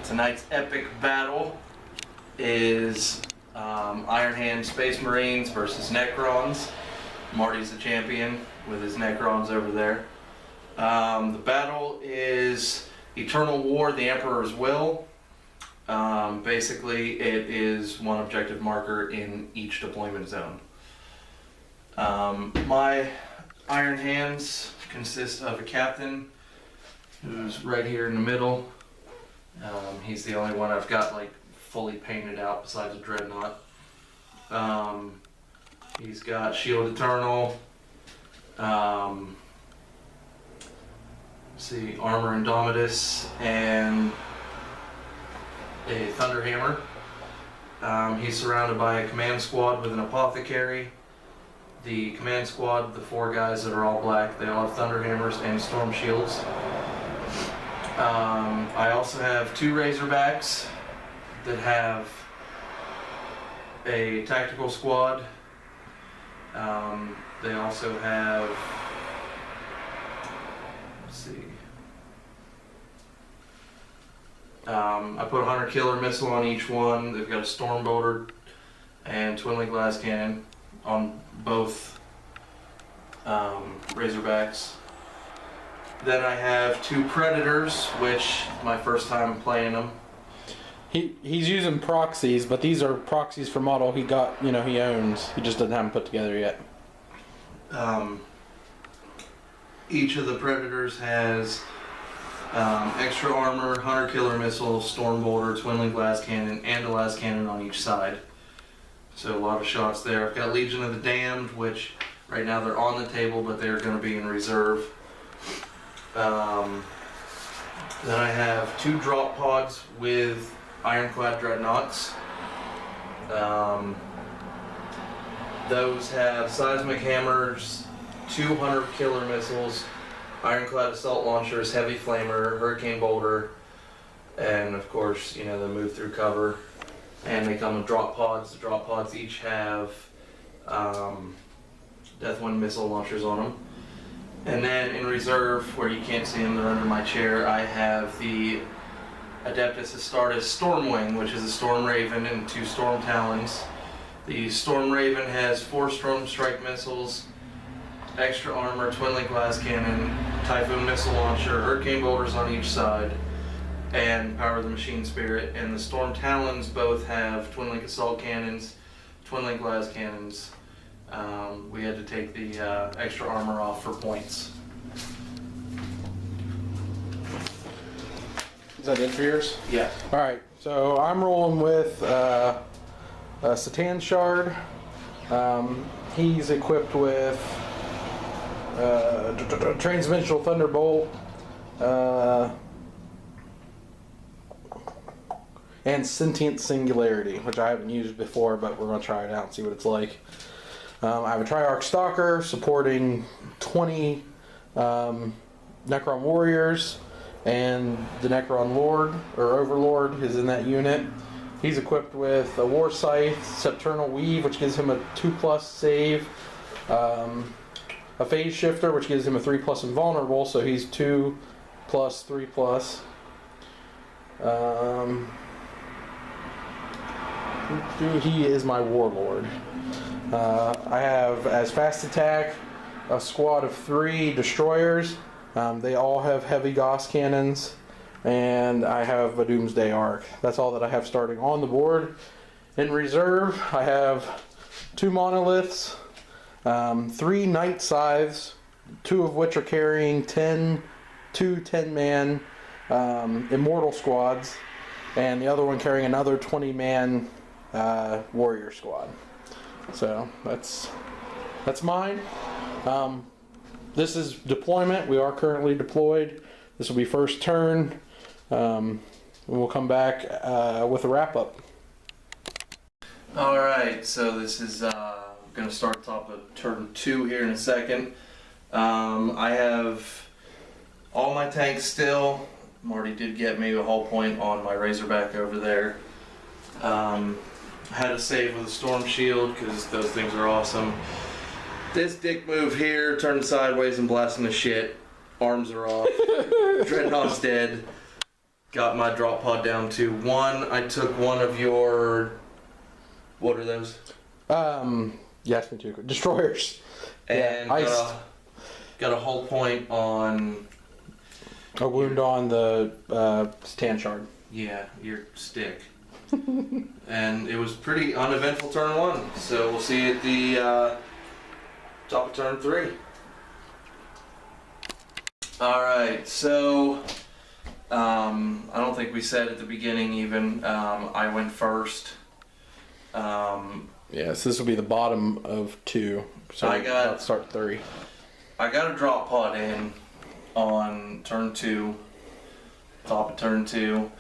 Tonight's epic battle is Iron Hand Space Marines versus Necrons. Marty's the champion with his Necrons over there. The battle is Eternal War, the Emperor's Will. Basically, it is one objective marker in each deployment zone. My Iron Hands consist of a captain who's right here in the middle. He's the only one I've got like fully painted out besides a dreadnought. He's got Shield Eternal, Armor Indomitus, and a Thunderhammer. He's surrounded by a command squad with an Apothecary. The command squad, the 4 guys that are all black, they all have Thunderhammers and Storm Shields. I also have 2 Razorbacks that have a tactical squad. They also have, let's see, I put a Hunter Killer missile on each one. They've got a Storm Bolter and Twin-Link Glass Cannon on both Razorbacks. Then I have 2 Predators, which my first time playing them. He's using proxies, but these are proxies for model he got, he owns. He just doesn't have them put together yet. Each of the Predators has extra armor, Hunter Killer missile, Storm Bolter, Twin-Link Glass Cannon, and a Glass Cannon on each side. So a lot of shots there. I've got Legion of the Damned, which right now they're on the table, but they're going to be in reserve. Then I have 2 drop pods with Ironclad Dreadnoughts. Those have Seismic Hammers, 2 Hunter Killer missiles, Ironclad Assault Launchers, Heavy Flamer, Hurricane Bolter, and of course, they move through cover. And they come with drop pods. The drop pods each have Death Wind missile launchers on them. And then in reserve, where you can't see them, they're under my chair, I have the Adeptus Astartes Stormwing, which is a Storm Raven and 2 Storm Talons. The Storm Raven has 4 Storm Strike missiles, extra armor, Twin-Link Glass Cannon, Typhoon missile launcher, Hurricane Bolters on each side, and Power of the Machine Spirit. And the Storm Talons both have Twin-Link Assault Cannons, Twin-Link Glass Cannons. We had to take the extra armor off for points. Is that it for yours? Yeah. Alright, so I'm rolling with a Satan Shard. He's equipped with Transdimensional Thunderbolt and Sentient Singularity, which I haven't used before, but we're going to try it out and see what it's like. I have a Triarch Stalker supporting 20 Necron Warriors, and the Necron Lord, or Overlord, is in that unit. He's equipped with a War Scythe, Septernal Weave, which gives him a 2+ save, a Phase Shifter, which gives him a 3+ invulnerable, so he's 2+, 3+. He is my Warlord. I have, as fast attack, a squad of 3 Destroyers. They all have heavy Gauss cannons, and I have a Doomsday Arc. That's all that I have starting on the board. In reserve, I have 2 Monoliths, 3 Knight Scythes, 2 of which are carrying 2 10-man Immortal Squads, and the other one carrying another 20-man Warrior Squad. So that's mine. This is deployment. We are currently deployed. This will be first turn. We'll come back with a wrap up. Alright, so this is going to start top of turn 2 here in a second. I have all my tanks still. Marty did get me a hull point on my Razorback over there. Had to save with a Storm Shield because those things are awesome. This dick move here, turning sideways and blasting the shit. Arms are off. Dreadnought's dead. got my drop pod down to 1. I took one of your... What are those? You asked me to. Destroyers. And iced. Got a hull point on... A wound on the stand shard. Yeah, your stick. And it was pretty uneventful turn 1. So we'll see you at the top of turn 3. Alright, so... I don't think we said at the beginning even. I went first. Yeah, so this will be the bottom of 2. So let's start 3. I got a drop pod in on turn 2, top of turn 2.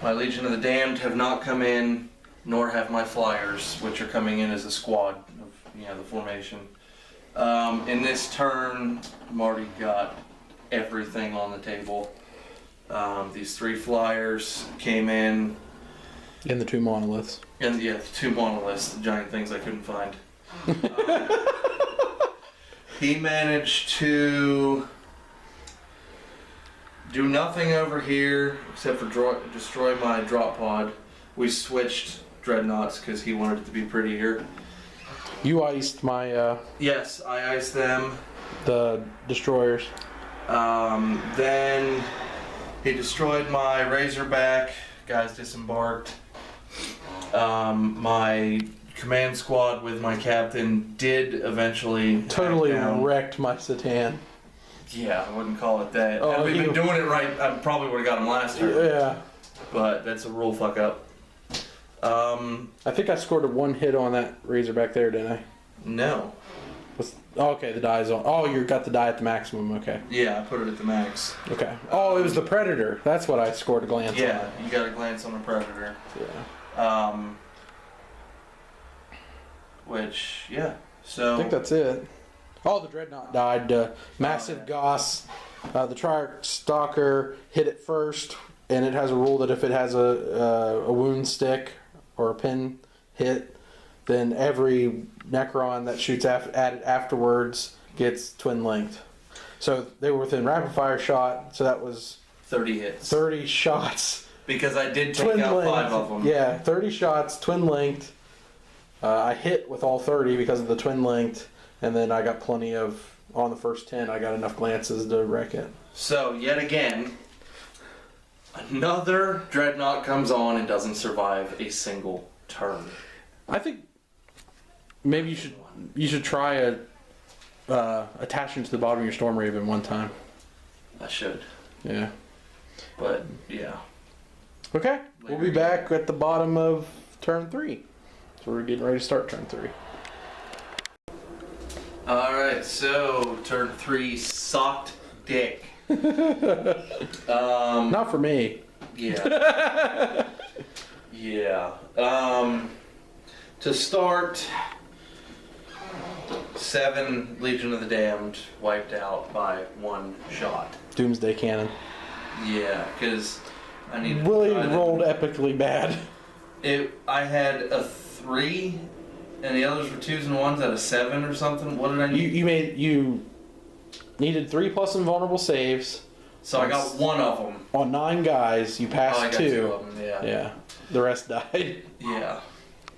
My Legion of the Damned have not come in, nor have my Flyers, which are coming in as a squad of the formation. In this turn, Marty got everything on the table. These 3 Flyers came in. And the 2 monoliths. And yeah, the 2 monoliths, the giant things I couldn't find. He managed to do nothing over here except for destroy my drop pod. We switched dreadnoughts because he wanted it to be prettier. You iced my... Yes, I iced them. The destroyers. Then he destroyed my Razorback. Guys disembarked. My command squad with my captain did eventually Totally wrecked my Satan. Yeah, I wouldn't call it that. Oh, Had we been doing it right, I probably would have got him last turn. Yeah. But that's a rule fuck up. I think I scored a 1 hit on that Razorback there, didn't I? No. Okay, the die's on. Oh, you got the die at the maximum, okay. Yeah, I put it at the max. Okay. Oh, it was the Predator. That's what I scored a glance on. Yeah, you got a glance on the Predator. Yeah. Which, yeah. So I think that's it. Oh, the Dreadnought died. Massive Goss. The Triarch Stalker hit it first, and it has a rule that if it has a wound stick or a pin hit, then every Necron that shoots at it afterwards gets twin linked. So they were within rapid fire shot, so that was 30 hits. 30 shots. Because I did take Twin out linked. 5 of them. Yeah, 30 shots, twin linked. I hit with all 30 because of the twin linked, and then I got plenty of, on the first 10, I got enough glances to wreck it. So, yet again, another Dreadnought comes on and doesn't survive a single turn. I think maybe you should try attaching to the bottom of your Storm Raven one time. I should. Yeah. But, yeah. Okay, we'll be back at the bottom of turn 3. So we're getting ready to start turn 3. Alright, so turn 3 socked dick. Not for me. Yeah. Yeah. To start, 7 Legion of the Damned wiped out by 1 shot. Doomsday Cannon. Yeah, because I needed Willie to rolled epically bad. I had a 3, and the others were 2s and 1s out of 7 or something. What did I need? You needed 3 plus invulnerable saves. So I got 1 of them. On 9 guys, you passed I got 2. 2 of them, yeah. Yeah. The rest died. Yeah.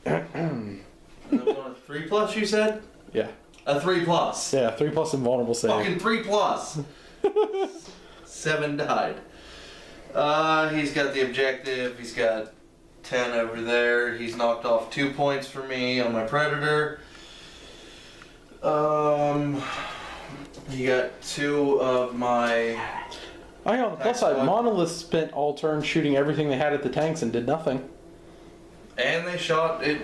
And there was a 3 plus, you said? Yeah. A 3 plus. Yeah, 3 plus invulnerable save. Fucking 3 plus. 7 died. He's got the objective. He's got 10 over there. He's knocked off 2 points for me on my Predator. He got 2 of my... Oh yeah, on the plus side, Monolith spent all turn shooting everything they had at the tanks and did nothing. And they shot it.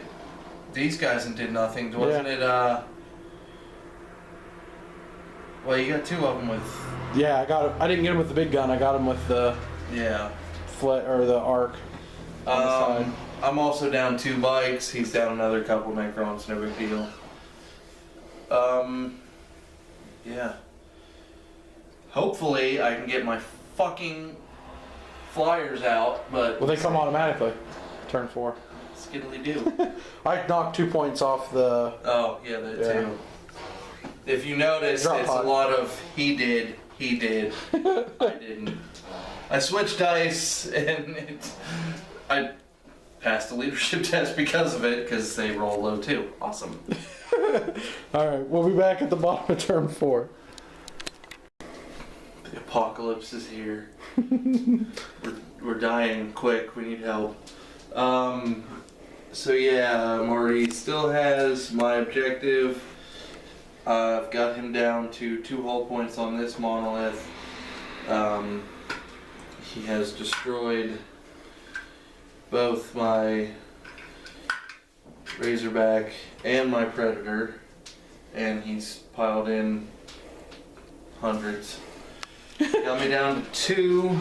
These guys and did nothing. Wasn't it? Well, you got 2 of them with. Yeah, I didn't get him with the big gun. I got him with the the arc. On the side. I'm also down 2 bikes. He's down another couple Necrons. No big deal. Yeah. Hopefully, I can get my fucking Flyers out, but... Well, they come automatically. Turn 4. Skiddly do. I knocked 2 points off the... Oh, yeah, that too. If you notice, Drop it's pod. a lot of he did, I didn't. I switched dice, and I passed the leadership test because of it, because they roll low too. Awesome. Alright, we'll be back at the bottom of turn 4. The apocalypse is here. we're dying quick. We need help. So yeah, Marty still has my objective. I've got him down to 2 hull points on this monolith. He has destroyed both my Razorback and my Predator, and he's piled in hundreds. Got me down to 2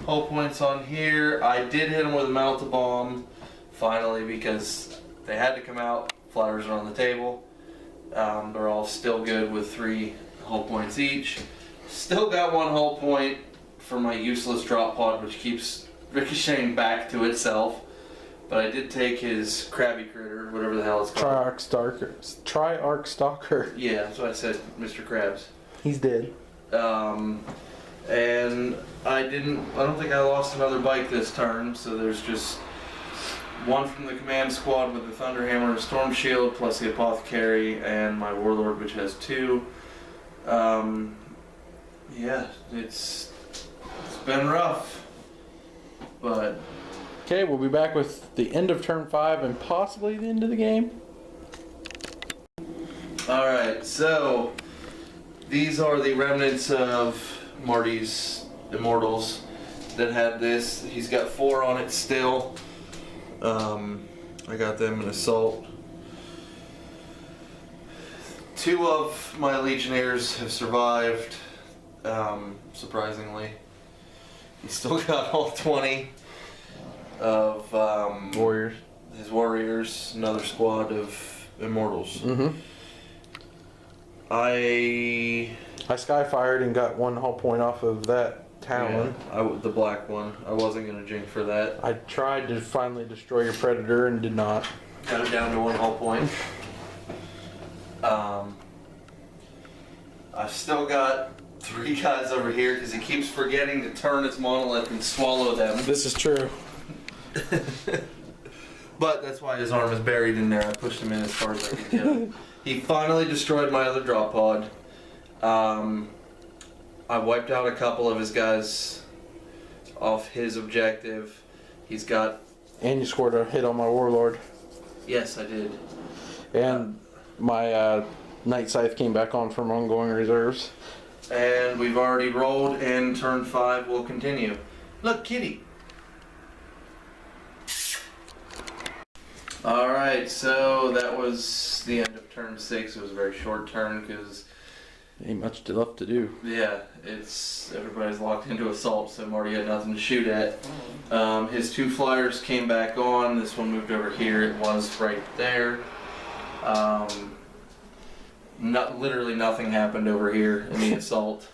hull points on here. I did hit him with a Malta bomb, finally, because they had to come out. Flyers are on the table. They're all still good with 3 hull points each. Still got 1 hull point for my useless drop pod, which keeps ricocheting back to itself. But I did take his Krabby Critter, whatever the hell it's called. Triarch Stalker. Yeah, that's what I said, Mr. Krabs. He's dead. And I don't think I lost another bike this turn, so there's just 1 from the command squad with the Thunderhammer and Storm Shield, plus the Apothecary and my Warlord, which has 2. Yeah, it's been rough, but... Okay, we'll be back with the end of turn 5 and possibly the end of the game. Alright, so these are the remnants of Marty's Immortals that had this. He's got 4 on it still. I got them in Assault. 2 of my Legionnaires have survived, surprisingly. He's still got all 20 of Warriors. His warriors, another squad of Immortals. Mm-hmm. I skyfired and got 1 hull point off of that Talon. Yeah, the black one. I wasn't gonna jinx for that. I tried to finally destroy your Predator and did not. Got it down to 1 hull point. I've still got 3 guys over here because he keeps forgetting to turn his monolith and swallow them. This is true. But that's why his arm is buried in there. I pushed him in as far as I could get him. He finally destroyed my other drop pod. I wiped out a couple of his guys off his objective. He's got... And you scored a hit on my Warlord. Yes, I did. And my Night Scythe came back on from ongoing reserves. And we've already rolled, and turn 5 will continue. Look, kitty! Alright, so that was the end of turn 6. It was a very short turn because... Ain't much left to do. Yeah, everybody's locked into Assault, so Marty had nothing to shoot at. His 2 flyers came back on. This one moved over here. It was right there. Literally nothing happened over here in the Assault.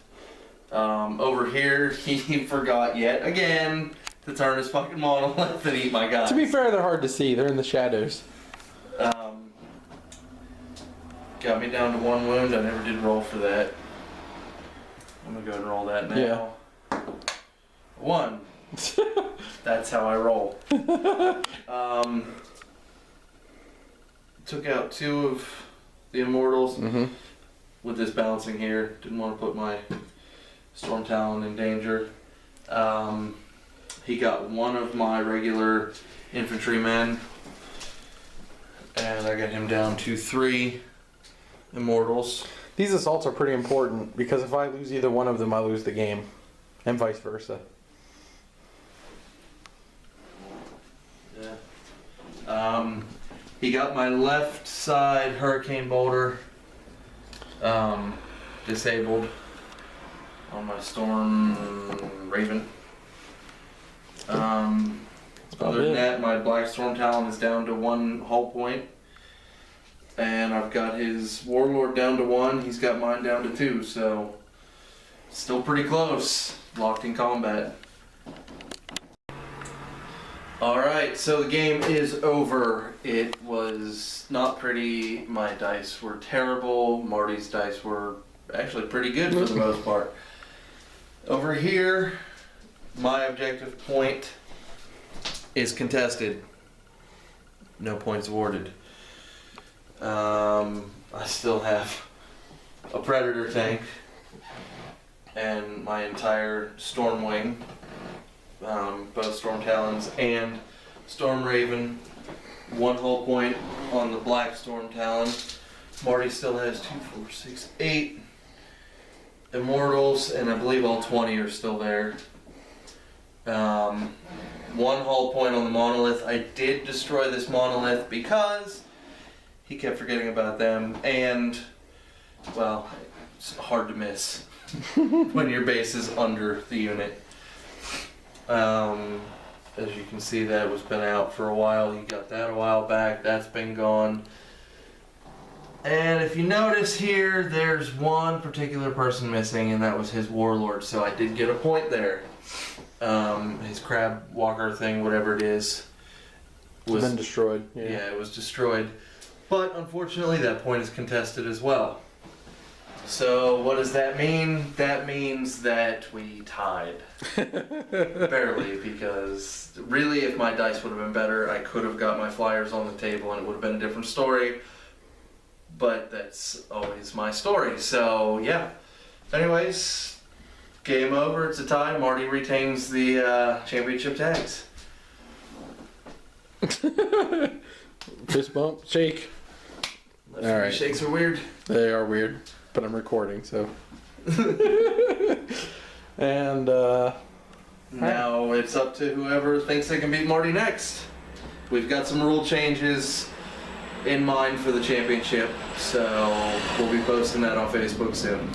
Over here, he forgot yet again to turn his fucking monolith and eat my guys. To be fair, they're hard to see. They're in the shadows. Got me down to 1 wound. I never did roll for that. I'm gonna go ahead and roll that now. Yeah. 1. That's how I roll. Took out 2 of the Immortals with this bouncing here. Didn't want to put my Storm Talon in danger. He got 1 of my regular infantrymen, and I got him down to 3 Immortals. These assaults are pretty important because if I lose either one of them, I lose the game, and vice versa. Yeah. He got my left side Hurricane Bolter disabled on my Storm Raven. Other than that, my Black Storm Talon is down to 1 hull point. And I've got his Warlord down to 1. He's got mine down to 2. So, still pretty close. Locked in combat. Alright, so the game is over. It was not pretty. My dice were terrible. Marty's dice were actually pretty good for the most part. Over here, my objective point is contested. No points awarded. I still have a Predator tank and my entire Storm Wing, both Storm Talons and Storm Raven. 1 hull point on the Black Storm Talon. Marty still has 2, 4, 6, 8 Immortals, and I believe all 20 are still there. 1 hull point on the Monolith. I did destroy this Monolith because he kept forgetting about them, and, well, it's hard to miss when your base is under the unit. As you can see, that was been out for a while. You got that a while back. That's been gone. And if you notice here, there's one particular person missing, and that was his Warlord. So I did get a point there. His Crab Walker thing, whatever it is, was been destroyed. Yeah, it was destroyed. But unfortunately, that point is contested as well. So what does that mean? That means that we tied. Barely, because really if my dice would have been better, I could have got my flyers on the table and it would have been a different story. But that's always my story. So yeah. Anyways, game over. It's a tie. Marty retains the championship tags. Fist bump, shake. All right. Shakes are weird. They are weird, but I'm recording, so. And now it's up to whoever thinks they can beat Marty next. We've got some rule changes in mind for the championship, so we'll be posting that on Facebook soon.